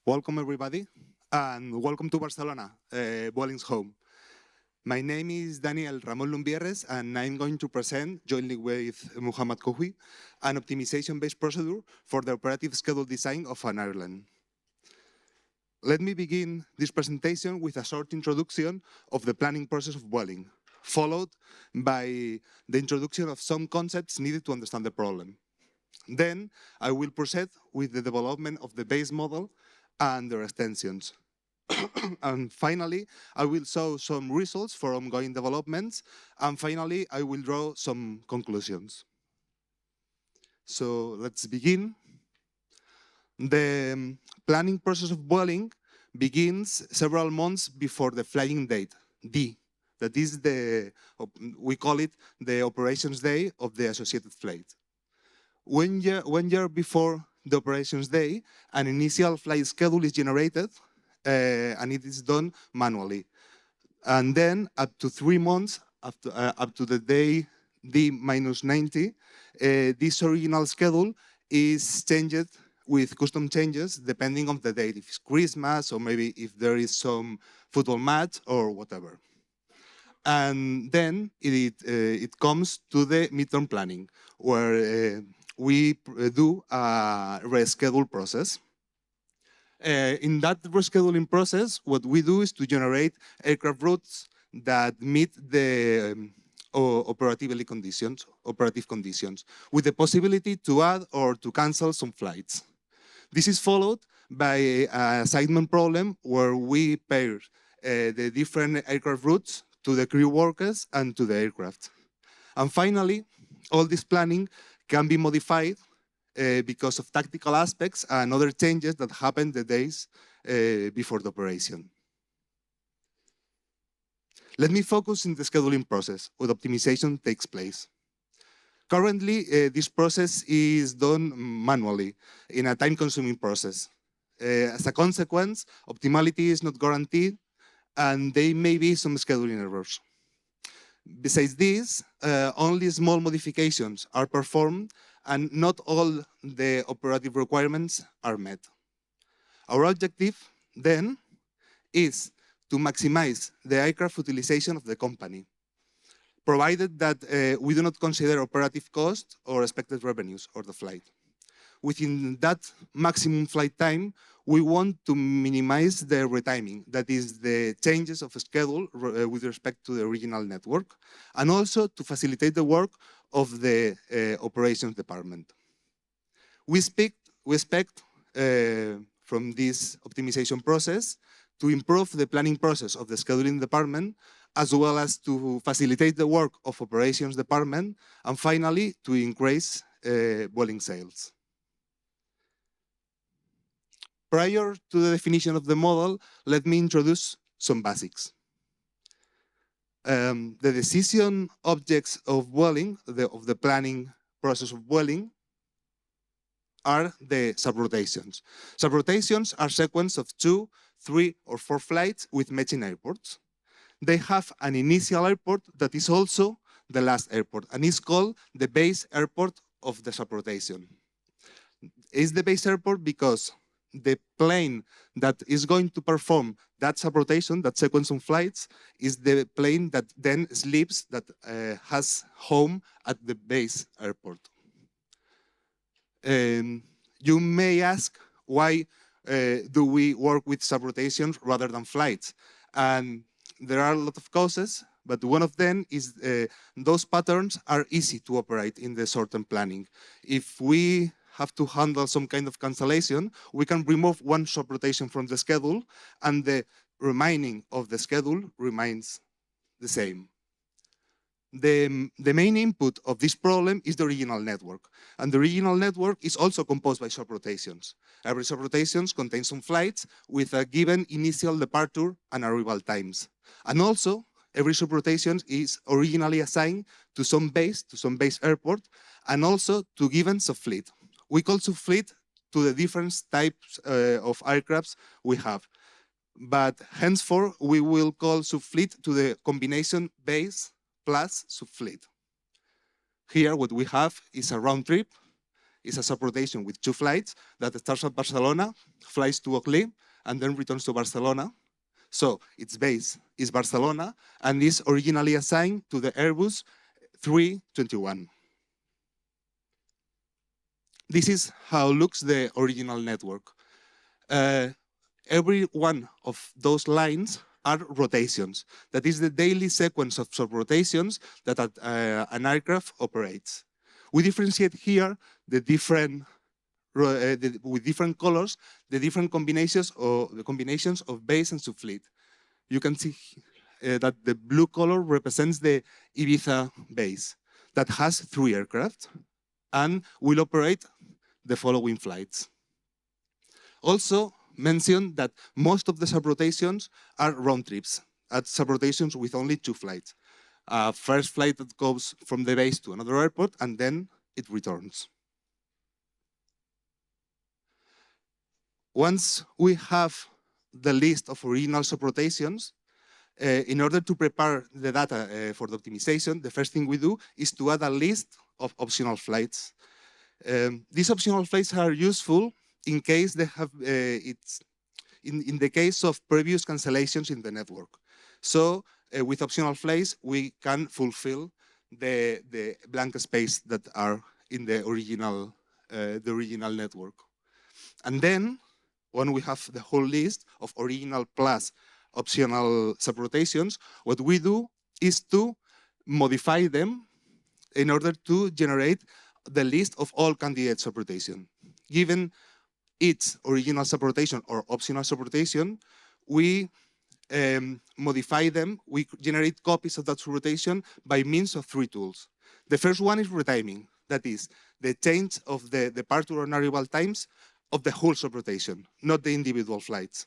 Welcome everybody, and welcome to Barcelona, Vueling's home. My name is Daniel Ramon Lumbierres, and I'm going to present, jointly with Muhammad Kohui, an optimization-based procedure for the operative schedule design of an airline. Let me begin this presentation with a short introduction of the planning process of Vueling, followed by the introduction of some concepts needed to understand the problem. Then I will proceed with the development of the base model and their extensions. And finally, I will show some results for ongoing developments. And finally, I will draw some conclusions. So let's begin. The planning process of Vueling begins several months before the flying date, D. That is we call it the operations day of the associated flight. 1 year before the operations day, an initial flight schedule is generated, and it is done manually. And then up to 3 months, up to the day D-90, this original schedule is changed with custom changes depending on the date, if it's Christmas or maybe if there is some football match or whatever. And then it comes to the midterm planning, where we do a reschedule process. In that rescheduling process, what we do is to generate aircraft routes that meet the operative conditions, with the possibility to add or to cancel some flights. This is followed by an assignment problem where we pair the different aircraft routes to the crew workers and to the aircraft. And finally, all this planning can be modified because of tactical aspects and other changes that happen the days before the operation. Let me focus in the scheduling process where optimization takes place. Currently, this process is done manually in a time-consuming process. As a consequence, optimality is not guaranteed, and there may be some scheduling errors. Besides this, only small modifications are performed and not all the operative requirements are met. Our objective, then, is to maximize the aircraft utilization of the company, provided that we do not consider operative cost or expected revenues of the flight. Within that maximum flight time, we want to minimize the retiming, that is the changes of schedule with respect to the original network, and also to facilitate the work of the operations department. We expect from this optimization process to improve the planning process of the scheduling department, as well as to facilitate the work of operations department, and finally, to increase Vueling sales. Prior to the definition of the model, let me introduce some basics. The decision objects of Vueling, of the planning process of Vueling, are the subrotations. Subrotations are sequence of 2, 3, or 4 flights with matching airports. They have an initial airport that is also the last airport, and is called the base airport of the subrotation. It's the base airport because the plane that is going to perform that subrotation, that sequence of flights, is the plane that then sleeps, that has home at the base airport. You may ask, why do we work with subrotations rather than flights? And there are a lot of causes, but one of them is those patterns are easy to operate in the short-term planning. If we have to handle some kind of cancellation, we can remove one subrotation from the schedule, and the remaining of the schedule remains the same. The main input of this problem is the original network, and the original network is also composed by subrotations. Every subrotation contains some flights with a given initial departure and arrival times. And also, every subrotation is originally assigned to some base airport, and also to given subfleet. We call subfleet to the different types of aircrafts we have. But henceforth, we will call subfleet to the combination base plus subfleet. Here, what we have is a round trip is a subrotation with 2 flights that starts at Barcelona, flies to Orly, and then returns to Barcelona. So its base is Barcelona and is originally assigned to the Airbus 321. This is how looks the original network. Every one of those lines are rotations. That is the daily sequence of sub-rotations that an aircraft operates. We differentiate here the different, with different colors, the different combinations of base and subfleet. You can see that the blue color represents the Ibiza base that has 3 aircraft and will operate the following flights. Also, mention that most of the subrotations are round trips, at subrotations with only 2 flights. First flight that goes from the base to another airport, and then it returns. Once we have the list of original subrotations, in order to prepare the data for the optimization, the first thing we do is to add a list of optional flights. These optional flights are useful in case they have in the case of previous cancellations in the network. So with optional flights, we can fulfill the blank space that are in the original network. And then, when we have the whole list of original plus optional subrotations, what we do is to modify them in order to generate the list of all candidate subrotation. Given its original subrotation or optional subrotation, we modify them, we generate copies of that subrotation by means of 3 tools. The first one is retiming, that is, the change of the departure and arrival times of the whole subrotation, not the individual flights.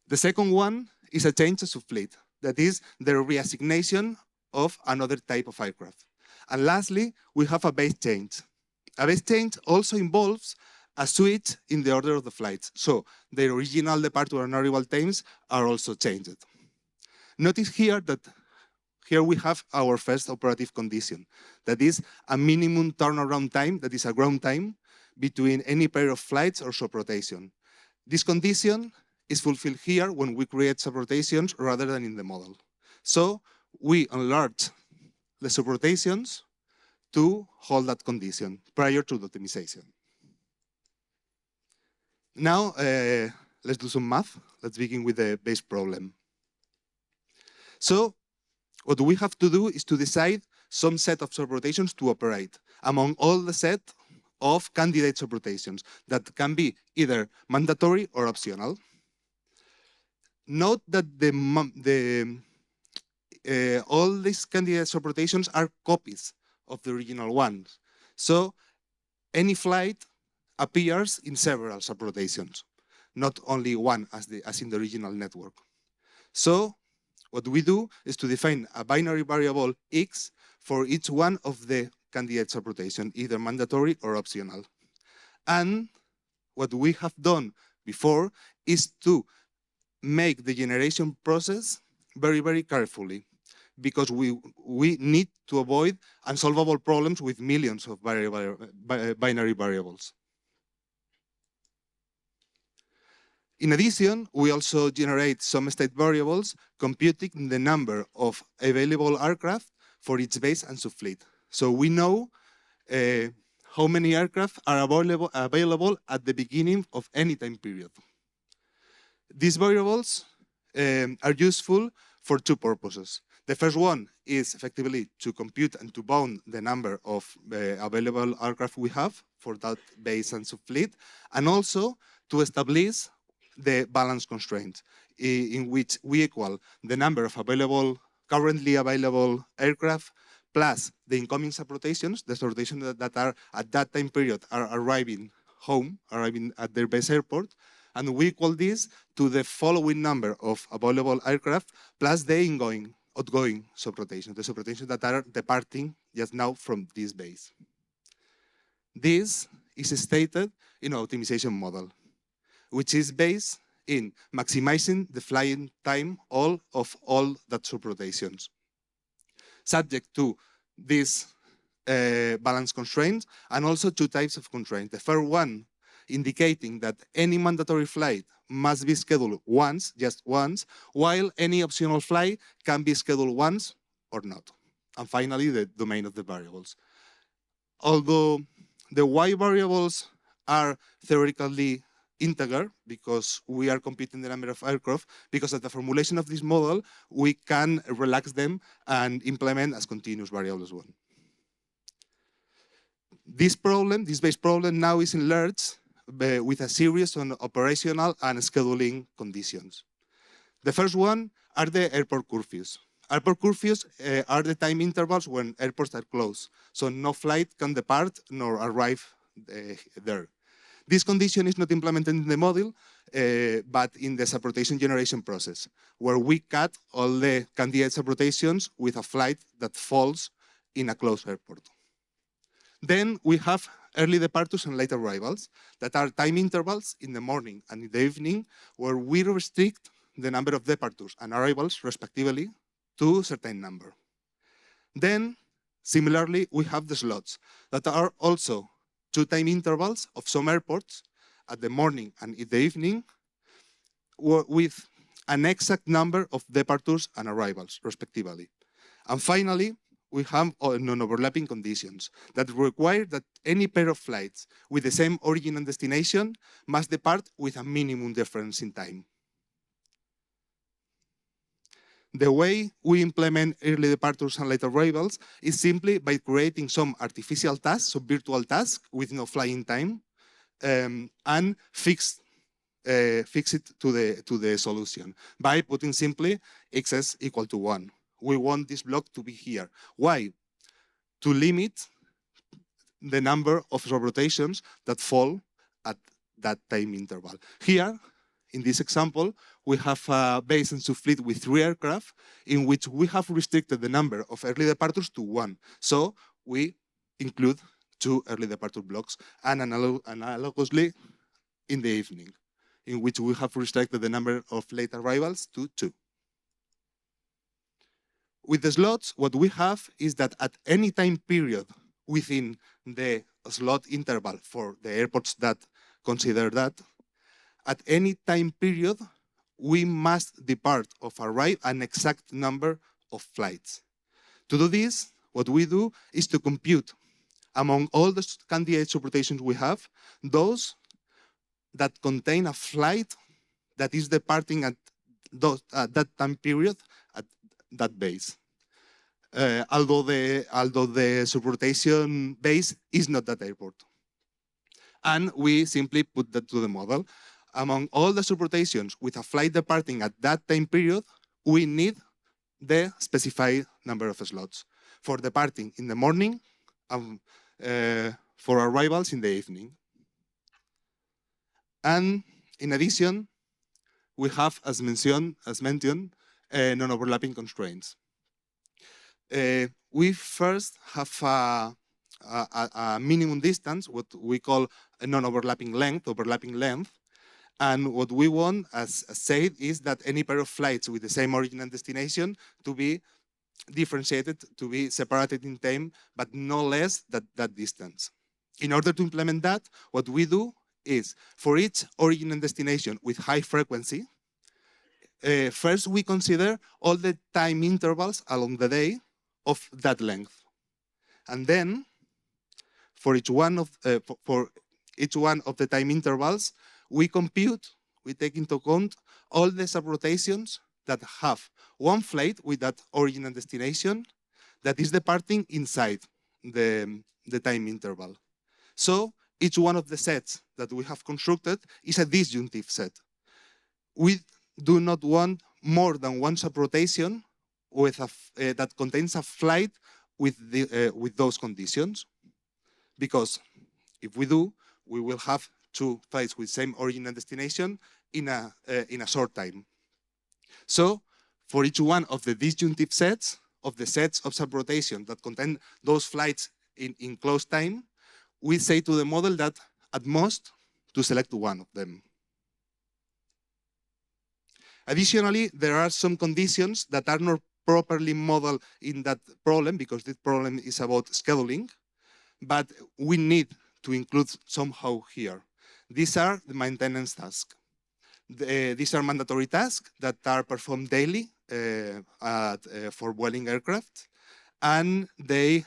The second one is a change of subfleet, that is, the reassignation of another type of aircraft. And lastly, we have a base change. A base change also involves a switch in the order of the flights. So the original departure and arrival times are also changed. Notice here that here we have our first operative condition. That is a minimum turnaround time, that is a ground time, between any pair of flights or subrotation. This condition is fulfilled here when we create subrotations rather than in the model. So we enlarge the subrotations to hold that condition prior to the optimization. Now, let's do some math. Let's begin with the base problem. So, what we have to do is to decide some set of subrotations to operate among all the set of candidate subrotations that can be either mandatory or optional. Note that all these candidate subrotations are copies of the original ones. So, any flight appears in several subrotations, not only one as in the original network. So what we do is to define a binary variable x for each one of the candidate subrotation, either mandatory or optional. And what we have done before is to make the generation process very, very carefully, because we need to avoid unsolvable problems with millions of binary variables. In addition, we also generate some state variables computing the number of available aircraft for each base and subfleet. So we know how many aircraft are available at the beginning of any time period. These variables are useful for 2 purposes. The first one is effectively to compute and to bound the number of available aircraft we have for that base and subfleet, and also to establish the balance constraint in which we equal the number of currently available aircraft plus the incoming subrotations, the subrotations that are at that time period are arriving home, arriving at their base airport, and we equal this to the following number of available aircraft plus the outgoing subrotations, the subrotations that are departing just now from this base. This is stated in an optimization model, which is based in maximizing the flying time of all that subrotations. Subject to this balance constraints, and also two types of constraints. The first one indicating that any mandatory flight must be scheduled once, just once, while any optional flight can be scheduled once or not. And finally, the domain of the variables. Although the y variables are theoretically integer, because we are computing the number of aircraft, because of the formulation of this model, we can relax them and implement as continuous variables one. This problem, this base problem, now is enlarged with a series of operational and scheduling conditions. The first one are the airport curfews. Airport curfews are the time intervals when airports are closed, so no flight can depart nor arrive there. This condition is not implemented in the model, but in the subrotation generation process, where we cut all the candidate subrotations with a flight that falls in a closed airport. Then we have early departures and late arrivals that are time intervals in the morning and in the evening, where we restrict the number of departures and arrivals, respectively, to a certain number. Then, similarly, we have the slots that are also two time intervals of some airports at the morning and in the evening, with an exact number of departures and arrivals, respectively. And finally, we have non-overlapping conditions that require that any pair of flights with the same origin and destination must depart with a minimum difference in time. The way we implement early departures and late arrivals is simply by creating some artificial tasks, some virtual tasks with no flying time, and fix it to the solution by putting simply xs equal to 1. We want this block to be here. Why? To limit the number of rotations that fall at that time interval. Here, in this example, we have a base and subfleet with 3 aircraft in which we have restricted the number of early departures to 1. So we include 2 early departure blocks, and analogously in the evening, in which we have restricted the number of late arrivals to 2. With the slots, what we have is that at any time period within the slot interval for the airports that consider that, at any time period, we must depart or arrive an exact number of flights. To do this, what we do is to compute among all the candidate subrotations we have, those that contain a flight that is departing at that time period at that base. Although the subrotation base is not that airport. And we simply put that to the model. Among all the subrotations with a flight departing at that time period, we need the specified number of slots for departing in the morning and for arrivals in the evening. And in addition, we have, as mentioned, non-overlapping constraints. We first have a minimum distance, what we call a non-overlapping length, overlapping length. And what we want, as said, is that any pair of flights with the same origin and destination to be differentiated, to be separated in time, but no less than that distance. In order to implement that, what we do is, for each origin and destination with high frequency, first we consider all the time intervals along the day of that length. And then, for each one of the time intervals, we take into account all the subrotations that have one flight with that origin and destination that is departing inside the time interval. So each one of the sets that we have constructed is a disjunctive set. We do not want more than one subrotation with that contains a flight with those conditions, because if we do, we will have 2 flights with same origin and destination in a short time. So for each one of the disjunctive sets, of the sets of subrotation that contain those flights in close time, we say to the model that at most to select one of them. Additionally, there are some conditions that are not properly model in that problem because this problem is about scheduling, but we need to include somehow here. These are the maintenance tasks. These are mandatory tasks that are performed daily for Vueling aircraft, and they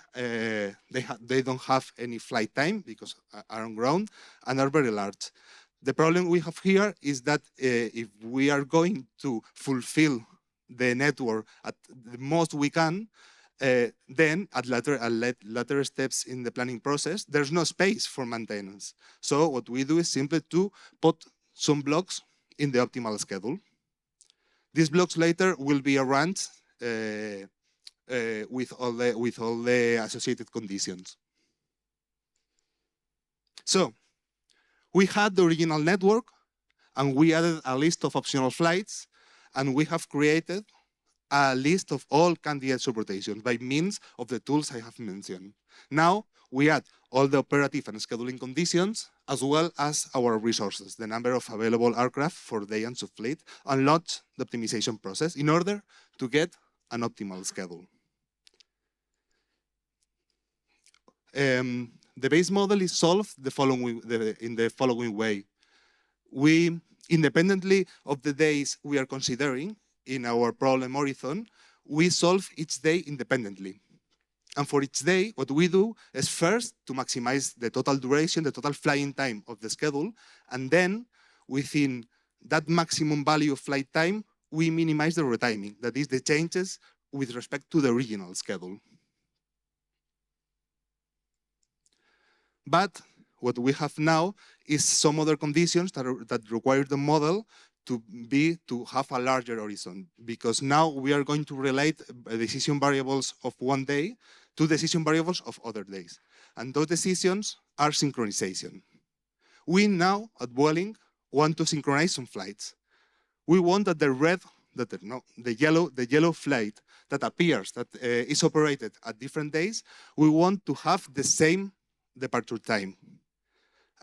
don't have any flight time because are on ground and are very large. The problem we have here is that if we are going to fulfill the network at the most we can, then at later steps in the planning process, there's no space for maintenance. So what we do is simply to put some blocks in the optimal schedule. These blocks later will be arranged with all the associated conditions. So we had the original network, and we added a list of optional flights, and we have created a list of all candidate subrotations by means of the tools I have mentioned. Now we add all the operative and scheduling conditions, as well as our resources, the number of available aircraft for day and subfleet, and launch the optimization process in order to get an optimal schedule. The base model is solved in the following way. We, independently of the days we are considering in our problem horizon, we solve each day independently. And for each day, what we do is first to maximize the total duration, the total flying time of the schedule, and then within that maximum value of flight time, we minimize the retiming, that is the changes with respect to the original schedule. But what we have now is some other conditions that require the model to have a larger horizon, because now we are going to relate decision variables of one day to decision variables of other days. And those decisions are synchronization. We now, at Vueling, want to synchronize some flights. We want that the yellow flight that appears, that is operated at different days, we want to have the same departure time.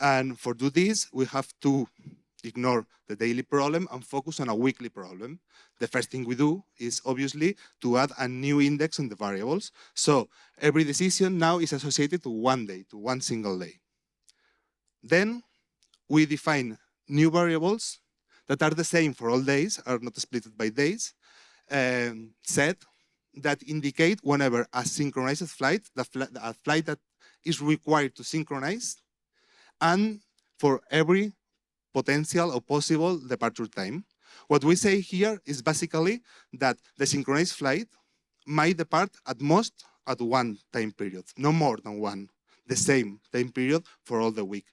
And for do this, we have to ignore the daily problem and focus on a weekly problem. The first thing we do is obviously to add a new index in the variables. So every decision now is associated to one day, to one single day. Then we define new variables that are the same for all days, are not split by days, set that indicate whenever a synchronized flight, a flight that is required to synchronize, and for every potential or possible departure time. What we say here is basically that the synchronized flight might depart at most at one time period, no more than one, the same time period for all the week.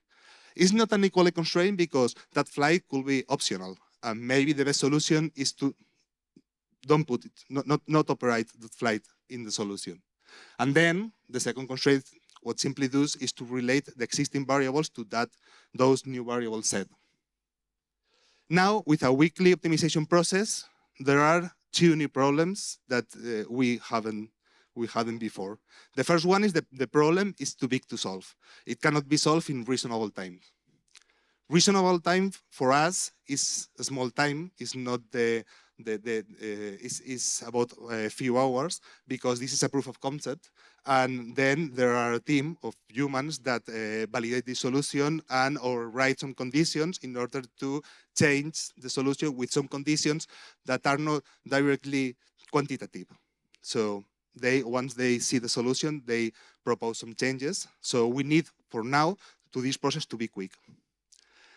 It's not an equally constraint because that flight could be optional. And maybe the best solution is to don't put it, not operate the flight in the solution. And then the second constraint, what simply does is to relate the existing variables to those new variables set. Now, with a weekly optimization process, there are two new problems that we hadn't before. The first one is the problem is too big to solve. It cannot be solved in reasonable time. Reasonable time for us is a small time, is not is about a few hours, because this is a proof of concept. And then there are a team of humans that validate the solution and or write some conditions in order to change the solution with some conditions that are not directly quantitative. So once they see the solution, they propose some changes. So we need, for now, to this process to be quick.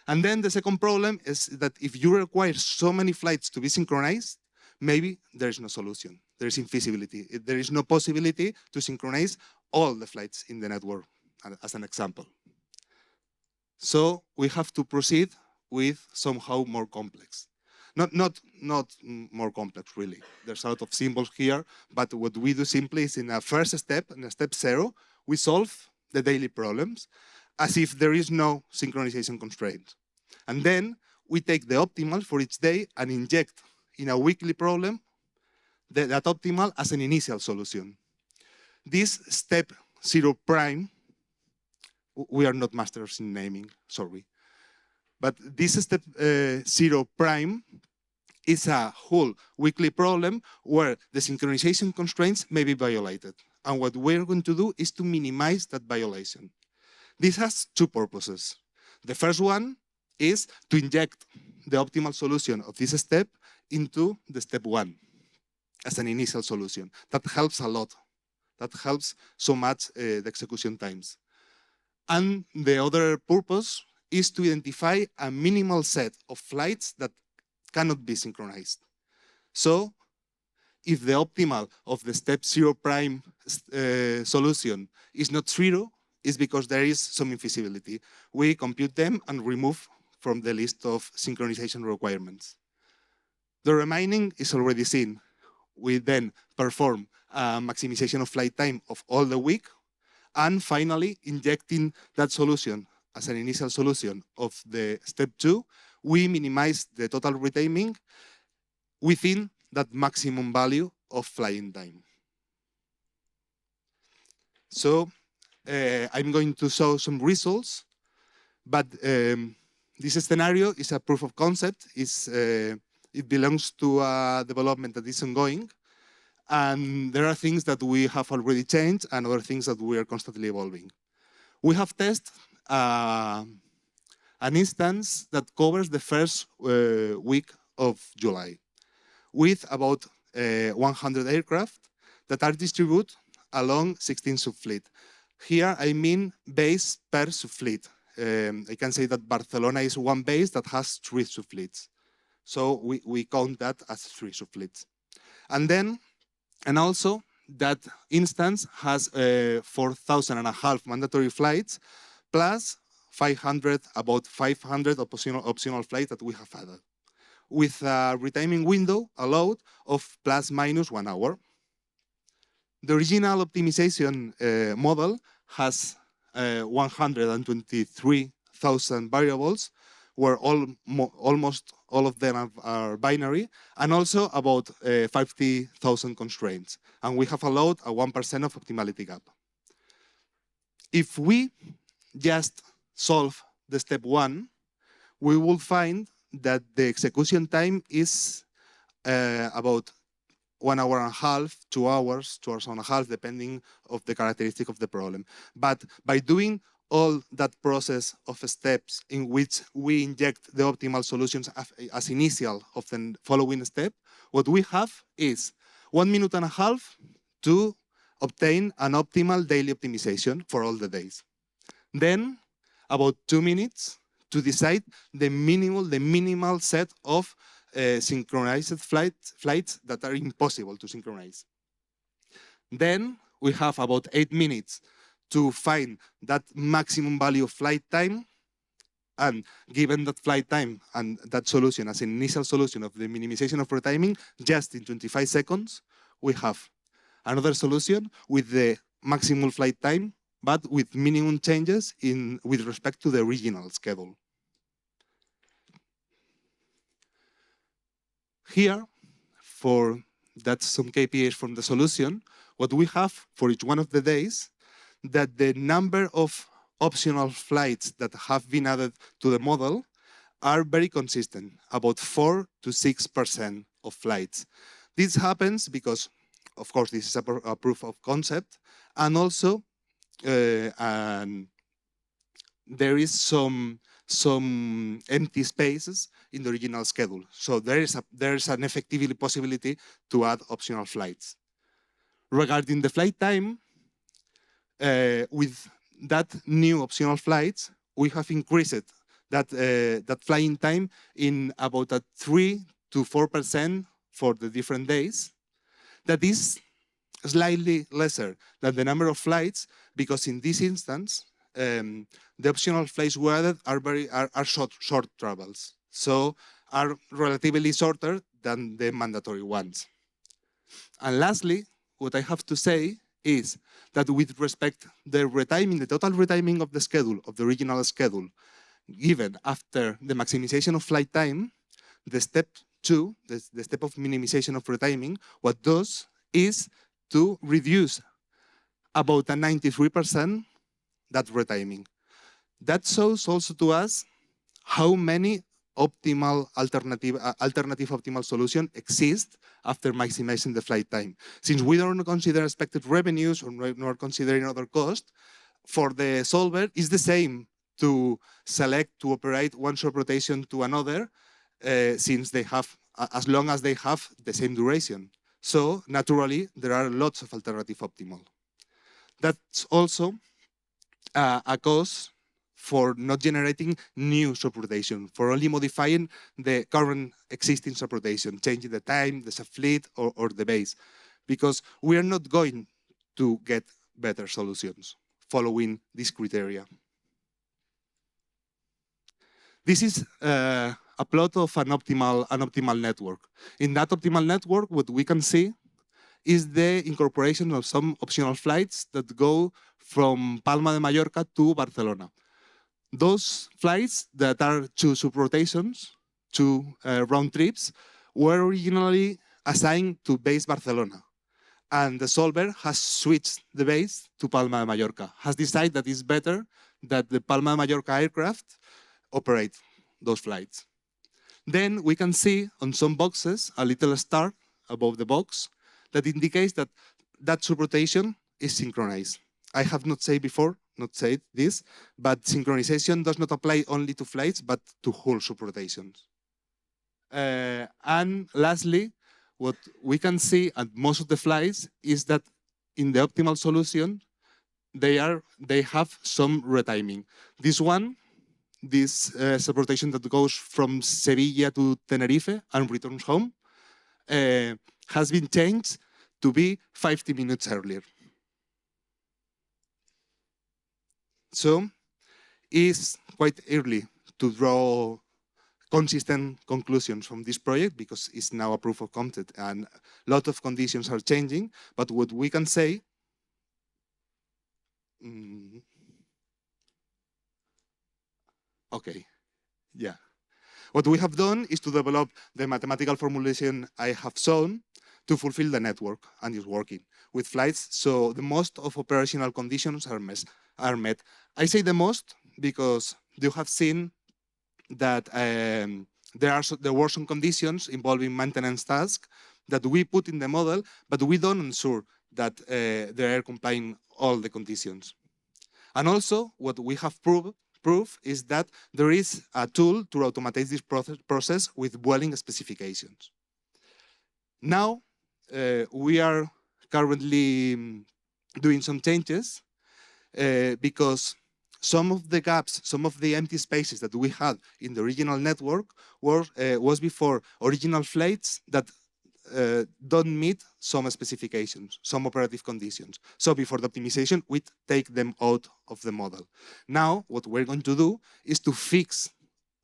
And then the second problem is that if you require so many flights to be synchronized, maybe there is no solution. There is infeasibility. There is no possibility to synchronize all the flights in the network, as an example. So we have to proceed with somehow more complex. Not more complex, really. There's a lot of symbols here, but what we do simply is in a first step, in step 0, we solve the daily problems as if there is no synchronization constraint. And then we take the optimal for each day and inject in a weekly problem that optimal as an initial solution. This step 0 prime, we are not masters in naming, sorry. But this step 0 prime is a whole weekly problem where the synchronization constraints may be violated. And what we're going to do is to minimize that violation. This has two purposes. The first one is to inject the optimal solution of this step into the step one as an initial solution. That helps a lot. That helps so much the execution times. And the other purpose is to identify a minimal set of flights that cannot be synchronized. So if the optimal of the step 0' solution is not 0, it's because there is some infeasibility. We compute them and remove from the list of synchronization requirements. The remaining is already seen. We then perform a maximization of flight time of all the week, and finally, injecting that solution as an initial solution of the step 2, we minimize the total retiming within that maximum value of flying time. So I'm going to show some results, but this scenario is a proof of concept. It belongs to a development that is ongoing, and there are things that we have already changed and other things that we are constantly evolving. We have tested an instance that covers the first week of July with about 100 aircraft that are distributed along 16 subfleet. Here I mean base per subfleet. I can say that Barcelona is one base that has 3 subfleets. So we count that as 3 subfleets. And also that instance has 4,500 mandatory flights plus 500, about 500 optional flights that we have added, with a retiming window allowed of ±1 hour. The original optimization model has 123,000 variables, where almost all of them are binary, and also about 50,000 constraints. And we have allowed a 1% of optimality gap. If we just solve the step 1, we will find that the execution time is about 1 hour and a half, 2 hours, 2 hours and a half, depending on the characteristic of the problem. But by doing all that process of steps in which we inject the optimal solutions as initial of the following step, what we have is 1 minute and a half to obtain an optimal daily optimization for all the days. Then about 2 minutes to decide the minimal set of synchronized flights that are impossible to synchronize. Then we have about 8 minutes to find that maximum value of flight time, and given that flight time and that solution as an initial solution of the minimization of retiming, just in 25 seconds, we have another solution with the maximum flight time, but with minimum changes with respect to the original schedule. Here, that's some KPIs from the solution, what we have for each one of the days, that the number of optional flights that have been added to the model are very consistent, about 4 to 6% of flights. This happens because, of course, this is a proof of concept, and also there is some empty spaces in the original schedule. So there is an effectively possibility to add optional flights. Regarding the flight time, with that new optional flights, we have increased that flying time in about 3 to 4% for the different days. That is slightly lesser than the number of flights, because in this instance, the optional flights we added are short travels, so are relatively shorter than the mandatory ones. And lastly, what I have to say is that with respect to the retiming, the total retiming of the schedule, of the original schedule, given after the maximization of flight time, the step 2, the step of minimization of retiming, what does is to reduce about 93% that retiming. That shows also to us how many alternative optimal solution exists after maximizing the flight time. Since we don't consider expected revenues or not considering other costs, for the solver, it's the same to select to operate one short rotation to another, since they have, as long as they have the same duration. So naturally, there are lots of alternative optimal. That's also a cause for not generating new subrotation, for only modifying the current existing subrotation, changing the time, the subfleet, or the base, because we are not going to get better solutions following this criteria. This is a plot of an optimal network. In that optimal network, what we can see is the incorporation of some optional flights that go from Palma de Mallorca to Barcelona. Those flights that are two subrotations, two round trips, were originally assigned to base Barcelona. And the solver has switched the base to Palma de Mallorca, has decided that it's better that the Palma de Mallorca aircraft operate those flights. Then we can see on some boxes a little star above the box that indicates that that subrotation is synchronized. I have not said this, but synchronization does not apply only to flights, but to whole subrotations. And lastly, what we can see at most of the flights is that in the optimal solution, they have some retiming. This subrotation that goes from Sevilla to Tenerife and returns home has been changed to be 50 minutes earlier. So it's quite early to draw consistent conclusions from this project because it's now a proof of concept and a lot of conditions are changing. But what we can say, okay, yeah. What we have done is to develop the mathematical formulation I have shown to fulfill the network, and it's working with flights. So the most of operational conditions are met. I say the most because you have seen that there were some conditions involving maintenance tasks that we put in the model, but we don't ensure that they are complying all the conditions. And also, what we have proved is that there is a tool to automate this process with Vueling specifications. Now, we are currently doing some changes because some of the gaps, some of the empty spaces that we had in the original network was before original flights that don't meet some specifications, some operative conditions. So before the optimization, we take them out of the model. Now, what we're going to do is to fix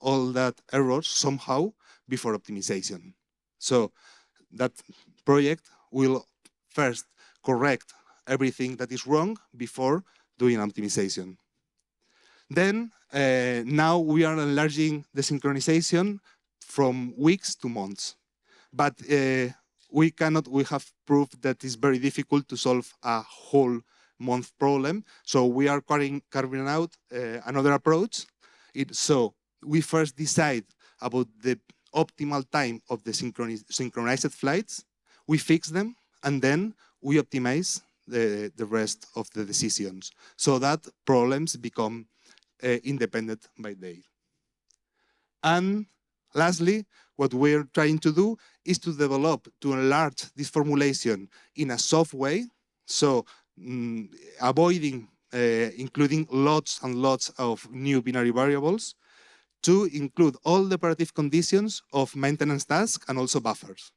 all that errors somehow before optimization. So that project will first correct everything that is wrong before doing optimization. Then, now we are enlarging the synchronization from weeks to months. But we have proved that it's very difficult to solve a whole month problem. So we are carrying out another approach. So we first decide about the optimal time of the synchronized flights, we fix them, and then we optimize the rest of the decisions so that problems become independent by day. And lastly, what we're trying to do is to enlarge this formulation in a soft way, so avoiding including lots and lots of new binary variables, to include all the operative conditions of maintenance tasks and also buffers.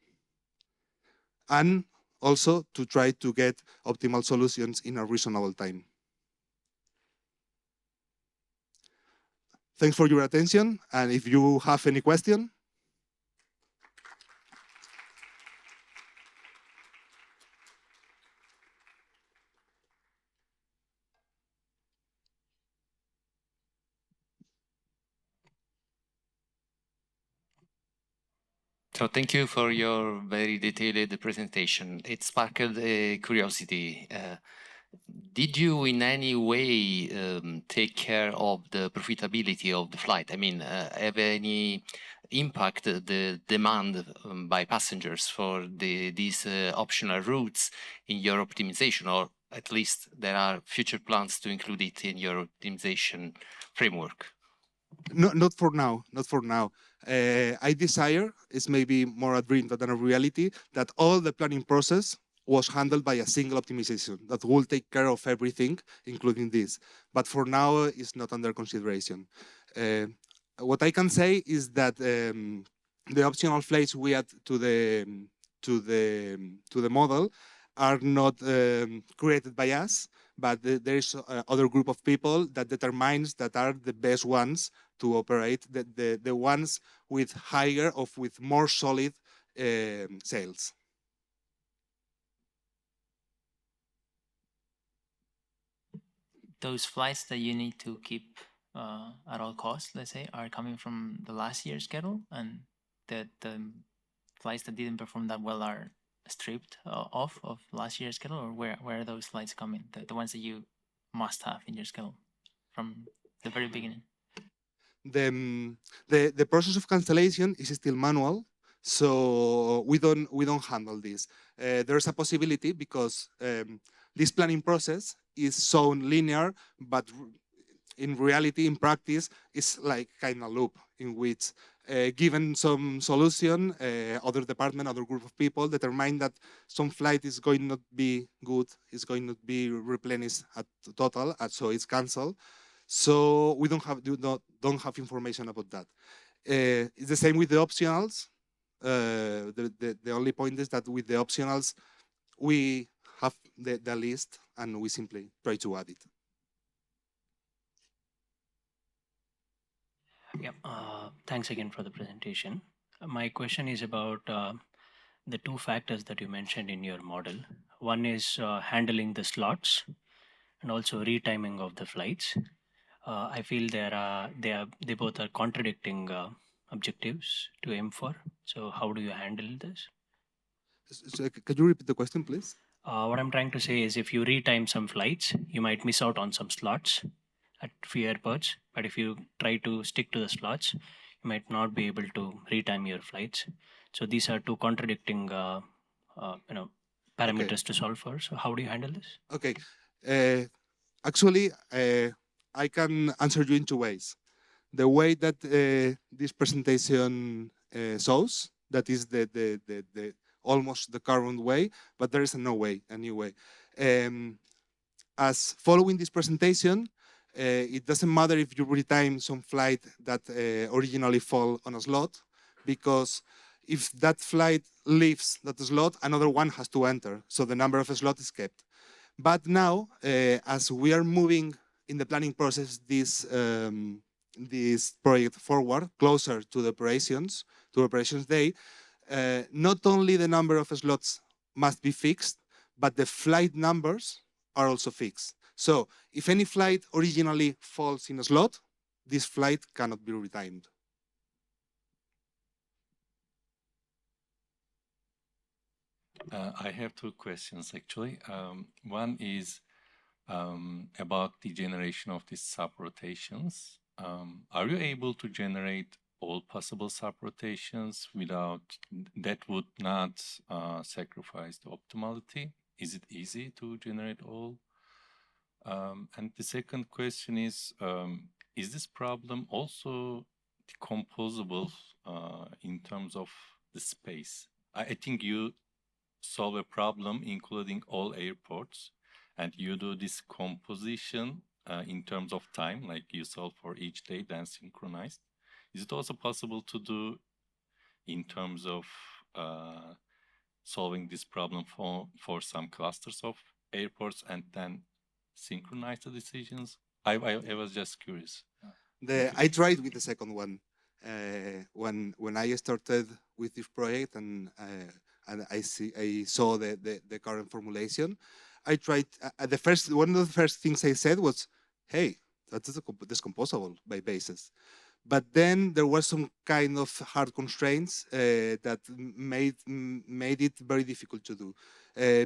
And also to try to get optimal solutions in a reasonable time. Thanks for your attention, and if you have any question. So thank you for your very detailed presentation. It sparked a curiosity. Did you in any way take care of the profitability of the flight? I mean, have any impact the demand by passengers for these optional routes in your optimization, or at least there are future plans to include it in your optimization framework? No, not for now. Not for now. I desire, it's maybe more a dream than a reality, that all the planning process was handled by a single optimization that will take care of everything, including this. But for now, it's not under consideration. Uh, what I can say is that the optional flights we add to the model are not created by us, but there is other group of people that determines that are the best ones to operate, the ones with higher or with more solid sales. Those flights that you need to keep at all costs, let's say, are coming from the last year's schedule, and that the flights that didn't perform that well are stripped off of last year's schedule, or where are those flights coming? The ones that you must have in your schedule from the very beginning. The process of cancellation is still manual, so we don't handle this. There's a possibility because this planning process is shown linear, but in reality, in practice, it's like kind of loop in which, given some solution, other department, other group of people determine that some flight is going not be good, is going not be replenished at total, so it's cancelled. So we don't have information about that. It's the same with the optionals. The only point is that with the optionals, we have the list and we simply try to add it. Yeah, thanks again for the presentation. My question is about the two factors that you mentioned in your model. One is handling the slots and also retiming of the flights. I feel they both are contradicting objectives to aim for. So how do you handle this? So, could you repeat the question, please? What I'm trying to say is if you retime some flights, you might miss out on some slots at few airports. But if you try to stick to the slots, you might not be able to retime your flights. So these are two contradicting, parameters Okay. to solve for. So how do you handle this? Okay. Actually, I can answer you in two ways. The way that this presentation shows, that is the almost the current way, but there is a new way. As following this presentation, it doesn't matter if you retime some flight that originally fall on a slot, because if that flight leaves that slot, another one has to enter. So the number of slots is kept. But now, as we are moving in the planning process, this project forward, closer to the operations day, not only the number of slots must be fixed, but the flight numbers are also fixed. So if any flight originally falls in a slot, this flight cannot be retimed. I have two questions actually. One is about the generation of these sub-rotations. Are you able to generate all possible sub-rotations without, that would not sacrifice the optimality? Is it easy to generate all? And the second question is this problem also decomposable in terms of the space? I think you solve a problem including all airports, and you do this composition in terms of time, like you solve for each day, then synchronized. Is it also possible to do in terms of solving this problem for some clusters of airports and then synchronize the decisions? I was just curious. I tried with the second one when I started with this project, and I saw the current formulation. I tried one of the first things I said was, "Hey, that's discomposable by basis." But then there was some kind of hard constraints that made it very difficult to do,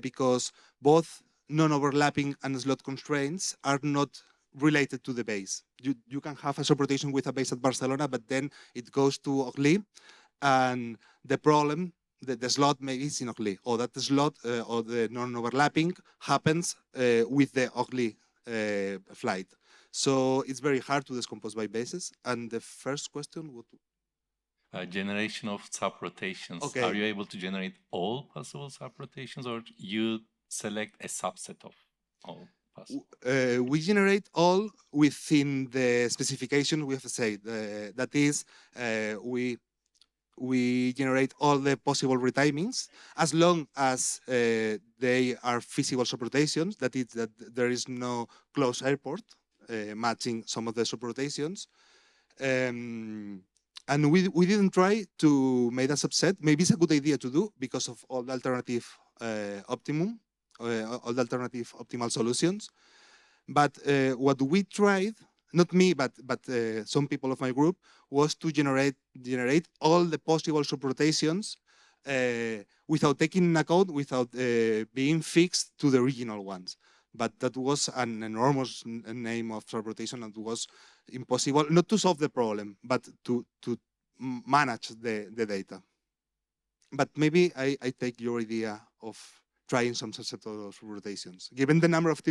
because both non-overlapping and slot constraints are not related to the base. You can have a subrotation with a base at Barcelona, but then it goes to Orly, and the problem, the slot maybe is in Orly, or that the slot or the non-overlapping happens with the Orly flight. So it's very hard to decompose by bases. And the first question, what? Generation of subrotations. Okay. Are you able to generate all possible subrotations, or you select a subset of all possible? We generate all within the specification we have said. That is, we generate all the possible retimings as long as they are feasible subrotations. That is, that there is no close airport matching some of the subrotations. And we didn't try to make a subset. Maybe it's a good idea to do because of all the alternative optimum, all the alternative optimal solutions. But what we tried, not me, but some people of my group, was to generate all the possible subrotations without taking into account, without being fixed to the original ones. But that was an enormous name of subrotation, and it was impossible, not to solve the problem, but to manage the data. But maybe I take your idea of trying some subset of rotations. Given the number of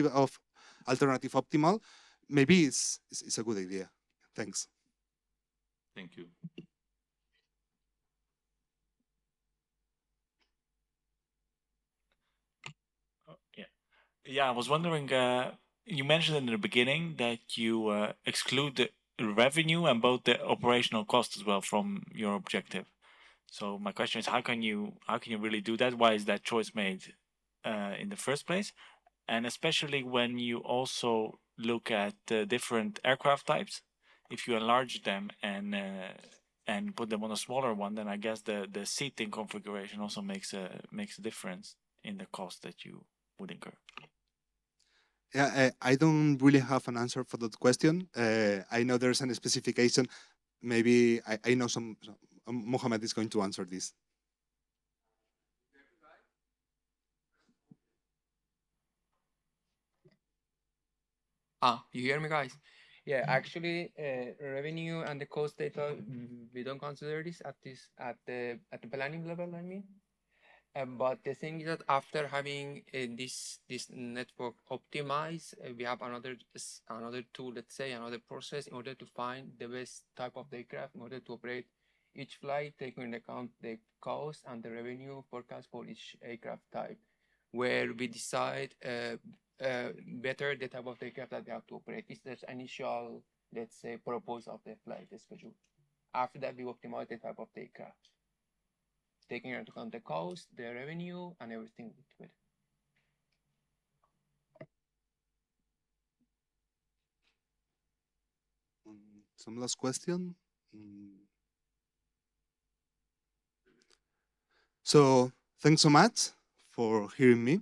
alternative optimal, maybe it's a good idea. Thanks. Thank you. Yeah, I was wondering, you mentioned in the beginning that you exclude the revenue and both the operational cost as well from your objective. So my question is, how can you really do that? Why is that choice made in the first place? And especially when you also look at different aircraft types, if you enlarge them and put them on a smaller one, then I guess the seating configuration also makes a difference in the cost that you would incur. Yeah, I don't really have an answer for that question. I know there's a specification. Maybe I know some. Mohammed is going to answer this. You hear me, guys? Yeah, actually, revenue and the cost data, we don't consider this at the planning level, I mean. But the thing is that after having this network optimized, we have another tool, let's say, another process in order to find the best type of aircraft in order to operate each flight, taking into account the cost and the revenue forecast for each aircraft type, where we decide better the type of aircraft that we have to operate. It's the initial, let's say, purpose of the flight schedule. After that, we optimize the type of aircraft, taking into account the cost, the revenue, and everything with it. Some last question. So thanks so much for hearing me.